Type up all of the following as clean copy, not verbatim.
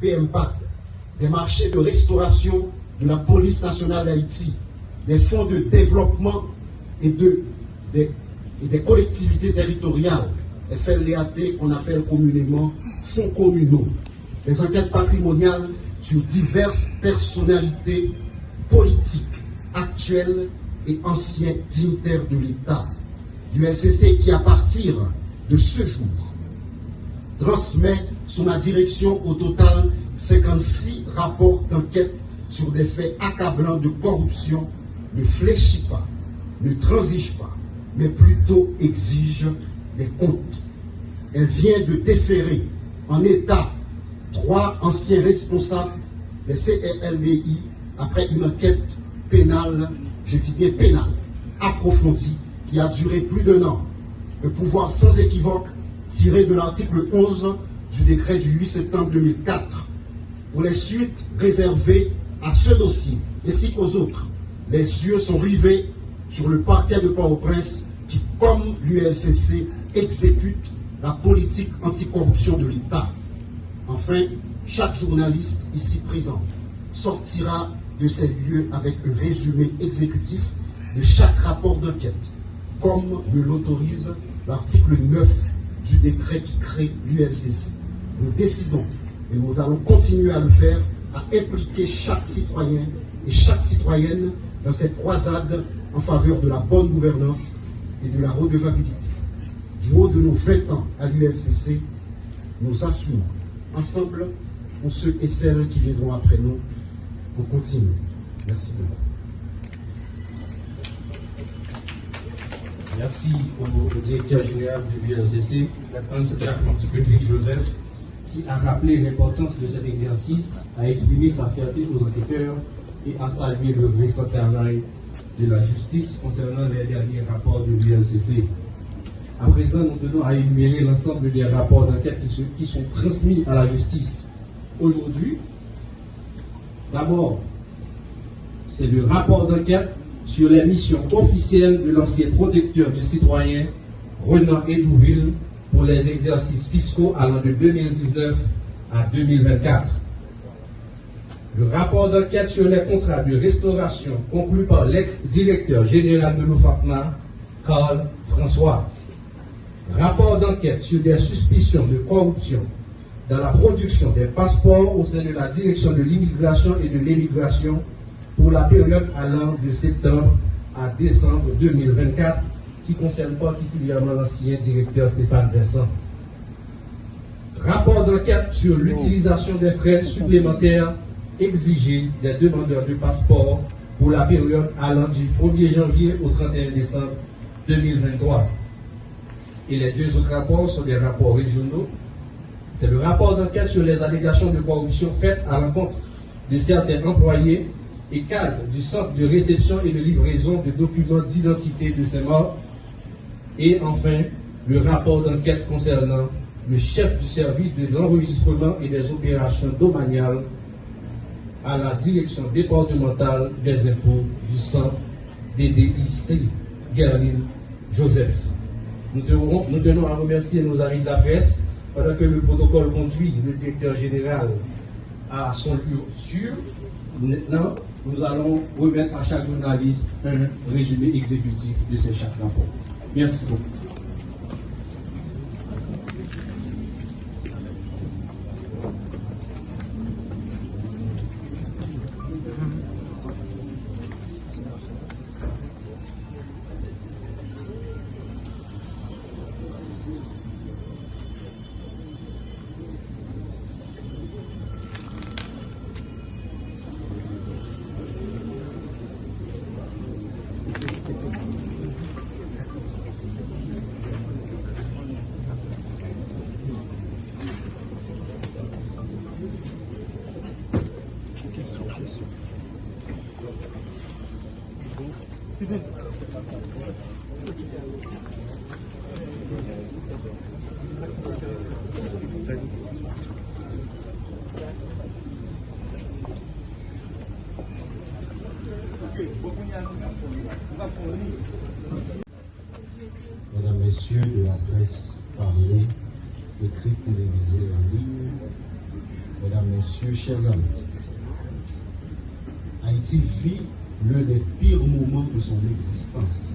PMPAD, des marchés de restauration de la police nationale d'Haïti, des fonds de développement et des collectivités territoriales, les FLAT qu'on appelle communément fonds communaux, des enquêtes patrimoniales sur diverses personnalités politiques, actuelles et anciens dignitaires de l'État. L'ULCC qui, à partir de ce jour, transmet sous ma direction au total 56 rapports d'enquête sur des faits accablants de corruption, ne fléchit pas, ne transige pas, mais plutôt exige des comptes. Elle vient de déférer en état 3 anciens responsables des CRLDI après une enquête pénale, je dis bien pénale, approfondie, qui a duré plus d'1 an. Le pouvoir sans équivoque tiré de l'article 11 du décret du 8 septembre 2004. Pour les suites réservées à ce dossier, ainsi qu'aux autres, les yeux sont rivés sur le parquet de Port-au-Prince qui, comme l'ULCC, exécute la politique anticorruption de l'État. Enfin, chaque journaliste ici présent sortira de ces lieux avec un résumé exécutif de chaque rapport d'enquête, comme me l'autorise l'article 9 du décret qui crée l'ULCC. Nous décidons, et nous allons continuer à le faire, à impliquer chaque citoyen et chaque citoyenne dans cette croisade en faveur de la bonne gouvernance et de la redevabilité. Du haut de nos 20 ans à l'ULCC, nous assumons ensemble, pour ceux et celles qui viendront après nous, on continue. Merci beaucoup. Merci au directeur général de l'ULCC, Hans-Jacques Joseph, qui a rappelé l'importance de cet exercice, a exprimé sa fierté aux enquêteurs et a salué le récent travail de la justice concernant les derniers rapports de l'ULCC. À présent, nous tenons à énumérer l'ensemble des rapports d'enquête qui sont transmis à la justice aujourd'hui. D'abord, c'est le rapport d'enquête sur les missions officielles de l'ancien protecteur du citoyen Renan Edouville pour les exercices fiscaux allant de 2019 à 2024. Le rapport d'enquête sur les contrats de restauration conclus par l'ex-directeur général de l'OFAPNA, Carl François. Rapport d'enquête sur des suspicions de corruption dans la production des passeports au sein de la direction de l'immigration et de l'émigration pour la période allant de septembre à décembre 2024, qui concerne particulièrement l'ancien directeur Stéphane Vincent. Rapport d'enquête sur l'utilisation des frais supplémentaires exigés des demandeurs de passeport pour la période allant du 1er janvier au 31 décembre 2023. Et les deux autres rapports sont des rapports régionaux. C'est le rapport d'enquête sur les allégations de corruption faites à l'encontre de certains employés et cadres du centre de réception et de livraison de documents d'identité de ces morts. Et enfin, le rapport d'enquête concernant le chef du service de l'enregistrement et des opérations domaniales à la direction départementale des impôts du centre DDIC, Gerline Joseph. Nous tenons à remercier nos amis de la presse pendant que le protocole conduit le directeur général à son lieu sûr. Maintenant, nous allons remettre à chaque journaliste un résumé exécutif de ces chaque rapport. Merci beaucoup. Mesdames, Messieurs de la presse parlée, écrite, télévisée en ligne, Mesdames, Messieurs, chers amis, Haïti vit l'un des pires moments de son existence.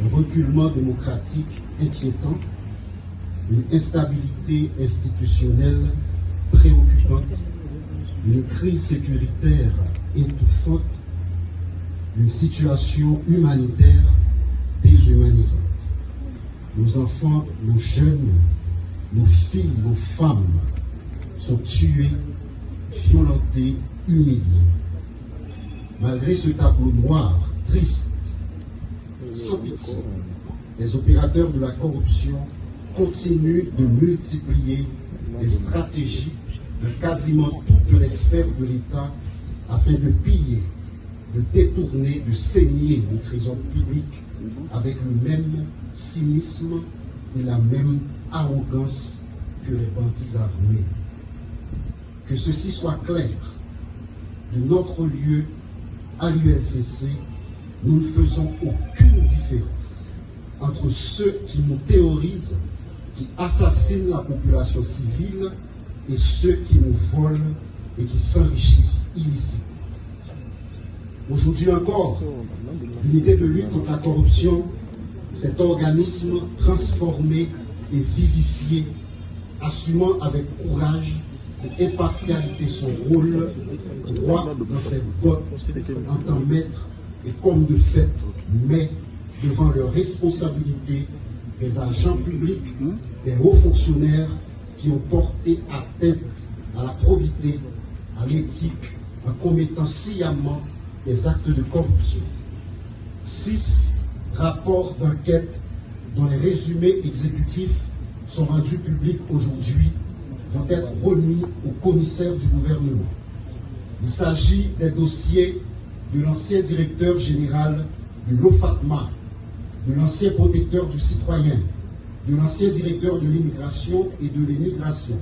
Un reculement démocratique inquiétant, une instabilité institutionnelle préoccupante, une crise sécuritaire étouffante, une situation humanitaire déshumanisante. Nos enfants, nos jeunes, nos filles, nos femmes sont tués, violentés, humiliés. Malgré ce tableau noir, triste, sans pitié, les opérateurs de la corruption continuent de multiplier les stratégies de quasiment toutes les sphères de l'État afin de piller, de détourner, de saigner le trésor public avec le même cynisme et la même arrogance que les bandits armés. Que ceci soit clair, de notre lieu à l'ULCC, nous ne faisons aucune différence entre ceux qui nous terrorisent, qui assassinent la population civile, et ceux qui nous volent et qui s'enrichissent illicitement. Aujourd'hui encore, l'unité de lutte contre la corruption, cet organisme transformé et vivifié, assumant avec courage et impartialité son rôle, droit dans ses bottes, en tant maître et comme de fait, mais devant leurs responsabilités, des agents publics, des hauts fonctionnaires qui ont porté atteinte à la probité, à l'éthique, en commettant sciemment des actes de corruption. 6 rapports d'enquête dont les résumés exécutifs sont rendus publics aujourd'hui vont être remis au commissaire du gouvernement. Il s'agit des dossiers de l'ancien directeur général de l'OFATMA, de l'ancien protecteur du citoyen, de l'ancien directeur de l'immigration et de l'émigration,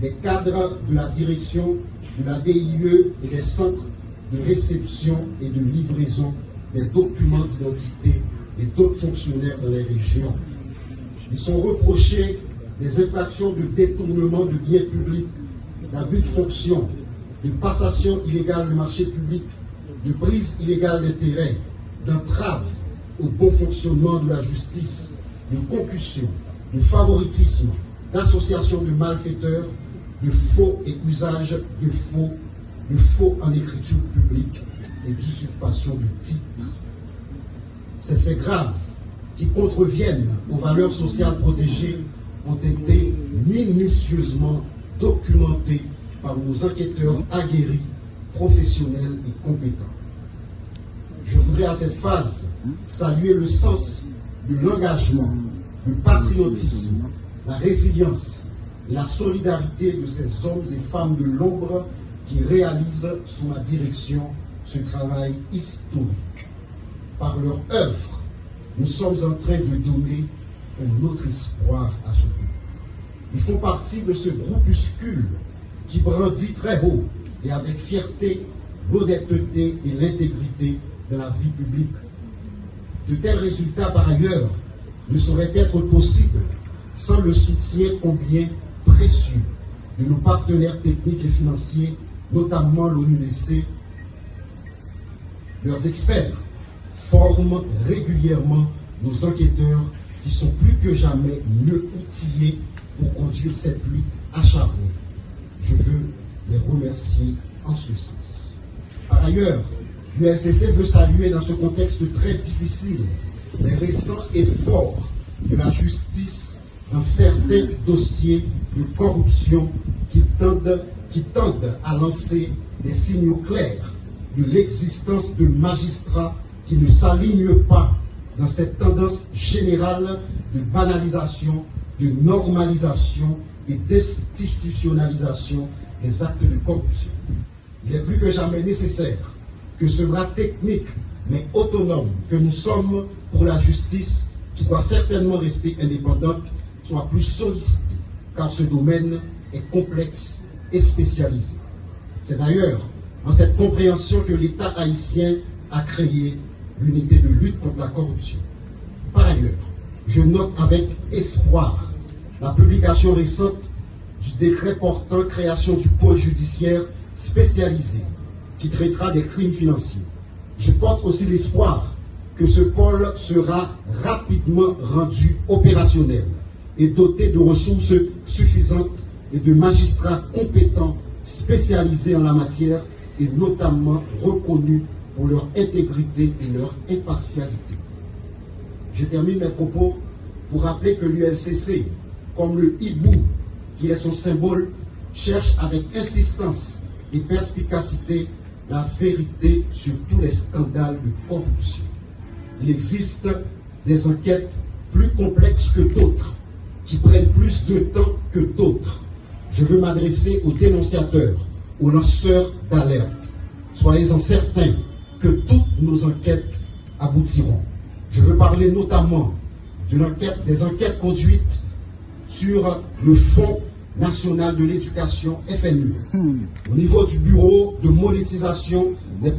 des cadres de la direction de la DIE et des centres de réception et de livraison des documents d'identité et d'autres fonctionnaires dans les régions. Ils sont reprochés des infractions de détournement de biens publics, d'abus de fonction, de passation illégale de marché public, de prise illégale d'intérêt, d'entrave au bon fonctionnement de la justice, de concussion, de favoritisme, d'association de malfaiteurs, de faux et usage de faux en écriture publique et d'usurpation de titre. Ces faits graves qui contreviennent aux valeurs sociales protégées ont été minutieusement documentés par nos enquêteurs aguerris, professionnels et compétents. Je voudrais à cette phase saluer le sens de l'engagement, le patriotisme, la résilience et la solidarité de ces hommes et femmes de l'ombre qui réalisent sous ma direction ce travail historique. Par leur œuvre, nous sommes en train de donner un autre espoir à ce pays. Ils font partie de ce groupuscule qui brandit très haut et avec fierté l'honnêteté et l'intégrité de la vie publique. De tels résultats, par ailleurs, ne sauraient être possibles sans le soutien combien précieux de nos partenaires techniques et financiers, notamment l'ONUDC. Leurs experts forment régulièrement nos enquêteurs qui sont plus que jamais mieux outillés pour conduire cette lutte acharnée. Je veux les remercier en ce sens. Par ailleurs, l'ULCC veut saluer dans ce contexte très difficile les récents efforts de la justice dans certains dossiers de corruption qui tendent à lancer des signaux clairs de l'existence de magistrats qui ne s'alignent pas dans cette tendance générale de banalisation, de normalisation et d'institutionnalisation des actes de corruption. Il est plus que jamais nécessaire que ce bras technique mais autonome que nous sommes pour la justice, qui doit certainement rester indépendante, soit plus sollicité, car ce domaine est complexe et spécialisé. C'est d'ailleurs dans cette compréhension que l'État haïtien a créé l'unité de lutte contre la corruption. Par ailleurs, je note avec espoir la publication récente du décret portant création du pôle judiciaire spécialisé qui traitera des crimes financiers. Je porte aussi l'espoir que ce pôle sera rapidement rendu opérationnel et doté de ressources suffisantes et de magistrats compétents spécialisés en la matière et notamment reconnus pour leur intégrité et leur impartialité. Je termine mes propos pour rappeler que l'ULCC, comme le hibou qui est son symbole, cherche avec insistance et perspicacité la vérité sur tous les scandales de corruption. Il existe des enquêtes plus complexes que d'autres, qui prennent plus de temps que d'autres. Je veux m'adresser aux dénonciateurs, aux lanceurs d'alerte. Soyez-en certains que toutes nos enquêtes aboutiront. Je veux parler notamment des enquêtes conduites sur le Fonds national de l'éducation, FNE, au niveau du bureau de monétisation des